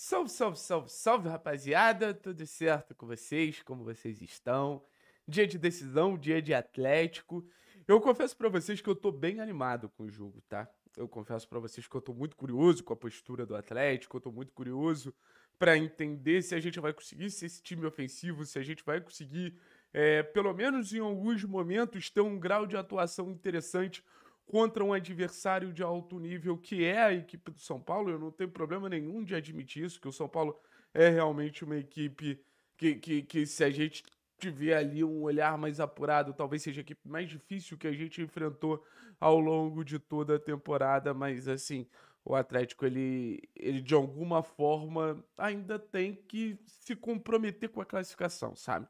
Salve, salve, salve, salve, rapaziada! Tudo certo com vocês? Como vocês estão? Dia de decisão, dia de Atlético. Eu confesso pra vocês que eu tô bem animado com o jogo, tá? Eu confesso pra vocês que eu tô muito curioso com a postura do Atlético, eu tô muito curioso pra entender se a gente vai conseguir ser esse time ofensivo, se a gente vai conseguir, pelo menos em alguns momentos, ter um grau de atuação interessante contra um adversário de alto nível que é a equipe do São Paulo. Eu não tenho problema nenhum de admitir isso, que o São Paulo é realmente uma equipe que se a gente tiver ali um olhar mais apurado, talvez seja a equipe mais difícil que a gente enfrentou ao longo de toda a temporada, mas assim, o Atlético, ele de alguma forma ainda tem que se comprometer com a classificação, sabe?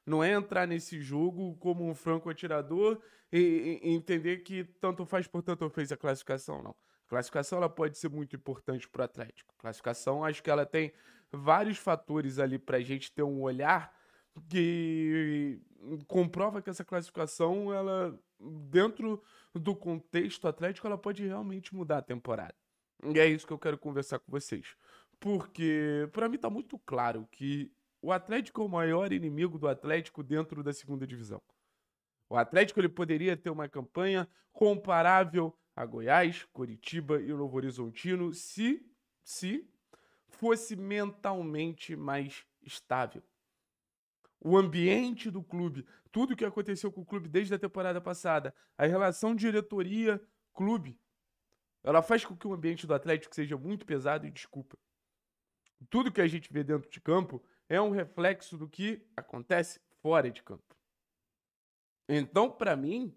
Não é entrar nesse jogo como um franco atirador e entender que tanto faz, portanto fez a classificação, não. A classificação ela pode ser muito importante para o Atlético. A classificação, acho que ela tem vários fatores ali para a gente ter um olhar que comprova que essa classificação, ela, dentro do contexto Atlético, ela pode realmente mudar a temporada. E é isso que eu quero conversar com vocês. Porque, para mim, tá muito claro que o Atlético é o maior inimigo do Atlético dentro da segunda divisão. O Atlético ele poderia ter uma campanha comparável a Goiás, Coritiba e o Novo Horizontino se fosse mentalmente mais estável. O ambiente do clube, tudo o que aconteceu com o clube desde a temporada passada, a relação diretoria-clube, ela faz com que o ambiente do Atlético seja muito pesado e desculpa. Tudo que a gente vê dentro de campo é um reflexo do que acontece fora de campo. Então, para mim,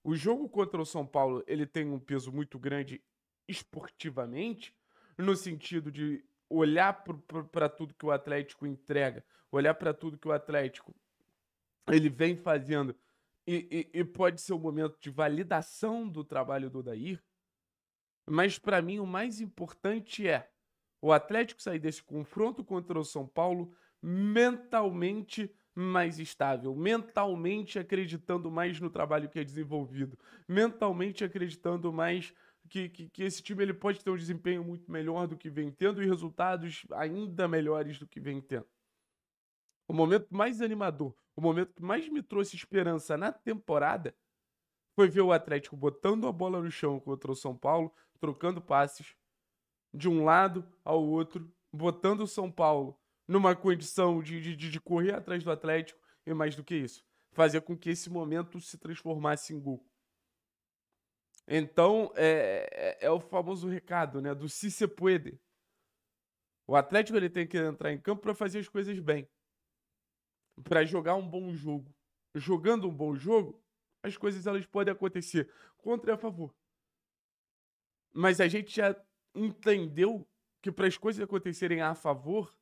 o jogo contra o São Paulo, ele tem um peso muito grande esportivamente, no sentido de olhar para tudo que o Atlético entrega, olhar para tudo que o Atlético ele vem fazendo e pode ser um momento de validação do trabalho do Odair, mas para mim o mais importante é o Atlético sair desse confronto contra o São Paulo mentalmente mais estável, mentalmente acreditando mais no trabalho que é desenvolvido, mentalmente acreditando mais que esse time ele pode ter um desempenho muito melhor do que vem tendo e resultados ainda melhores do que vem tendo. O momento mais animador, o momento que mais me trouxe esperança na temporada foi ver o Atlético botando a bola no chão contra o São Paulo, trocando passes, de um lado ao outro, botando o São Paulo numa condição de correr atrás do Atlético e mais do que isso, fazer com que esse momento se transformasse em gol. Então, é o famoso recado, né, do si se puede. O Atlético ele tem que entrar em campo para fazer as coisas bem, para jogar um bom jogo. Jogando um bom jogo, as coisas elas podem acontecer contra e a favor. Mas a gente já entendeu que para as coisas acontecerem a favor,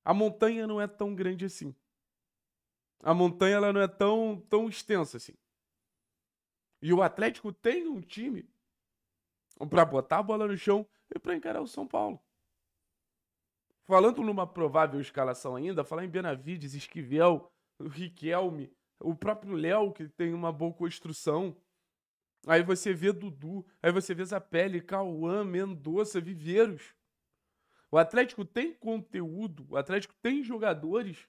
a montanha não é tão grande assim. A montanha ela não é tão extensa assim. E o Atlético tem um time para botar a bola no chão e para encarar o São Paulo. Falando numa provável escalação ainda, falar em Benavides, Esquivel, o Riquelme, o próprio Léo, que tem uma boa construção. Aí você vê Dudu, aí você vê Zapelli, Cauã, Mendonça, Viveiros. O Atlético tem conteúdo, o Atlético tem jogadores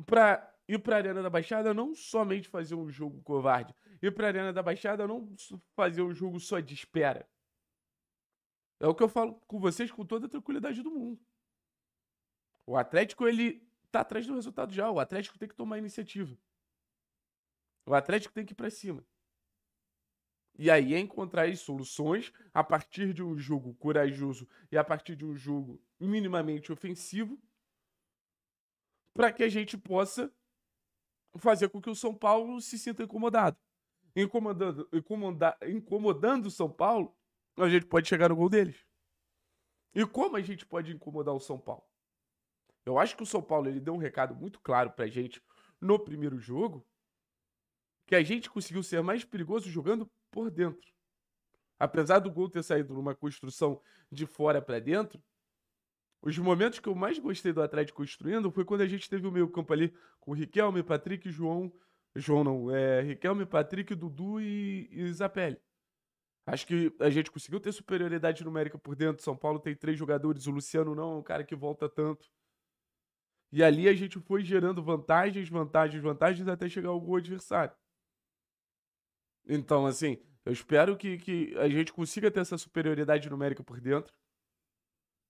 para ir para a Arena da Baixada não somente fazer um jogo covarde, ir para a Arena da Baixada não fazer um jogo só de espera. É o que eu falo com vocês com toda a tranquilidade do mundo. O Atlético ele tá atrás do resultado já, o Atlético tem que tomar iniciativa. O Atlético tem que ir para cima. E aí é encontrar as soluções a partir de um jogo corajoso e a partir de um jogo minimamente ofensivo para que a gente possa fazer com que o São Paulo se sinta incomodado. Incomodando o São Paulo, a gente pode chegar no gol deles. E como a gente pode incomodar o São Paulo? Eu acho que o São Paulo ele deu um recado muito claro pra gente no primeiro jogo, que a gente conseguiu ser mais perigoso jogando por dentro. Apesar do gol ter saído numa construção de fora para dentro, os momentos que eu mais gostei do Atlético construindo foi quando a gente teve o meio campo ali com Riquelme, Patrick, João. João não, Riquelme, Patrick, Dudu e Zapelli. Acho que a gente conseguiu ter superioridade numérica por dentro. São Paulo tem 3 jogadores, o Luciano não é um cara que volta tanto. E ali a gente foi gerando vantagens, vantagens, vantagens até chegar ao gol adversário. Então, assim, eu espero que a gente consiga ter essa superioridade numérica por dentro.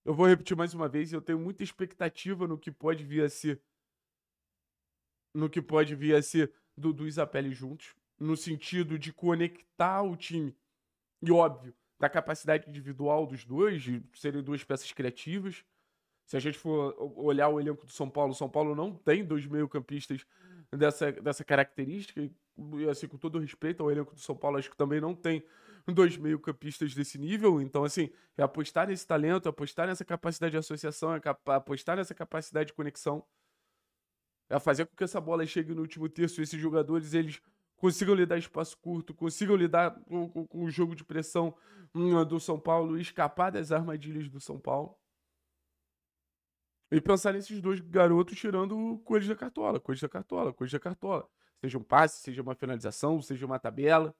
Eu vou repetir mais uma vez, eu tenho muita expectativa no que pode vir a ser, do Isapelli juntos, no sentido de conectar o time. E óbvio, da capacidade individual dos dois, de serem duas peças criativas. Se a gente for olhar o elenco do São Paulo não tem dois meio-campistas dessa característica. E assim, com todo respeito ao elenco do São Paulo, acho que também não tem dois meio-campistas desse nível. Então, assim, é apostar nesse talento, é apostar nessa capacidade de associação, é apostar nessa capacidade de conexão. É fazer com que essa bola chegue no último terço e esses jogadores, eles consigam lidar espaço curto, consigam lidar com o jogo de pressão do São Paulo e escapar das armadilhas do São Paulo. E pensar nesses dois garotos tirando coelhos da cartola, coelhos da cartola, coelhos da cartola. Seja um passe, seja uma finalização, seja uma tabela.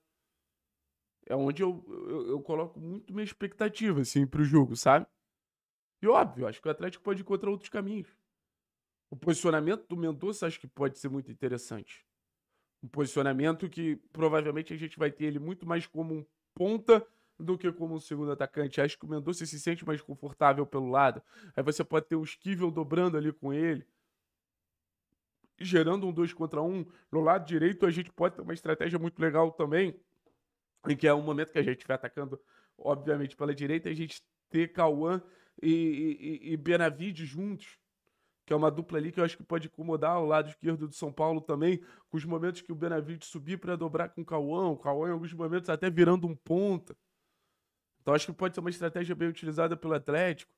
É onde eu coloco muito minha expectativa, assim, pro jogo, sabe? E óbvio, acho que o Atlético pode encontrar outros caminhos. O posicionamento do Mendonça acho que pode ser muito interessante. Um posicionamento que provavelmente a gente vai ter ele muito mais como um ponta do que como um segundo atacante. Acho que o Mendonça se sente mais confortável pelo lado. Aí você pode ter o Esquivel dobrando ali com ele, gerando um 2 contra 1. No lado direito a gente pode ter uma estratégia muito legal também, em que é um momento que a gente vai atacando, obviamente, pela direita, a gente ter Cauã e Benavides juntos, que é uma dupla ali que eu acho que pode incomodar o lado esquerdo do São Paulo também, com os momentos que o Benavides subir para dobrar com o Cauã em alguns momentos até virando um ponta. Então acho que pode ser uma estratégia bem utilizada pelo Atlético.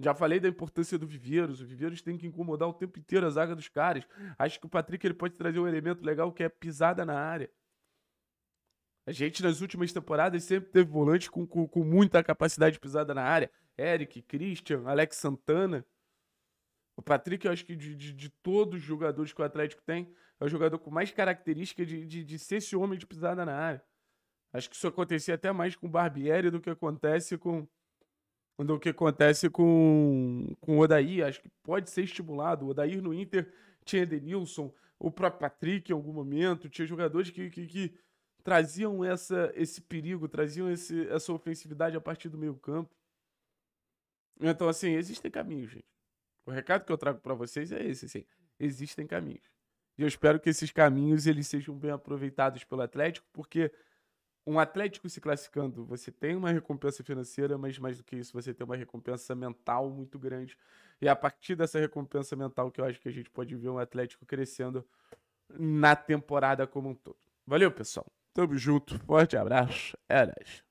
Já falei da importância do Viveiros. O Viveiros tem que incomodar o tempo inteiro a zaga dos caras. Acho que o Patrick ele pode trazer um elemento legal que é pisada na área. A gente nas últimas temporadas sempre teve volante com muita capacidade de pisada na área. Eric, Christian, Alex Santana. O Patrick, eu acho que de todos os jogadores que o Atlético tem, é o jogador com mais característica de ser esse homem de pisada na área. Acho que isso acontecia até mais com o Barbieri do que acontece com o Odair. Acho que pode ser estimulado. O Odair no Inter tinha Edenilson, o próprio Patrick em algum momento, tinha jogadores que traziam esse perigo, traziam essa ofensividade a partir do meio campo. Então, assim, existem caminhos, gente. O recado que eu trago para vocês é esse, assim, existem caminhos. E eu espero que esses caminhos eles sejam bem aproveitados pelo Atlético, porque um Atlético se classificando, você tem uma recompensa financeira, mas mais do que isso, você tem uma recompensa mental muito grande. E é a partir dessa recompensa mental que eu acho que a gente pode ver um Atlético crescendo na temporada como um todo. Valeu, pessoal. Tamo junto. Forte abraço. É nóis.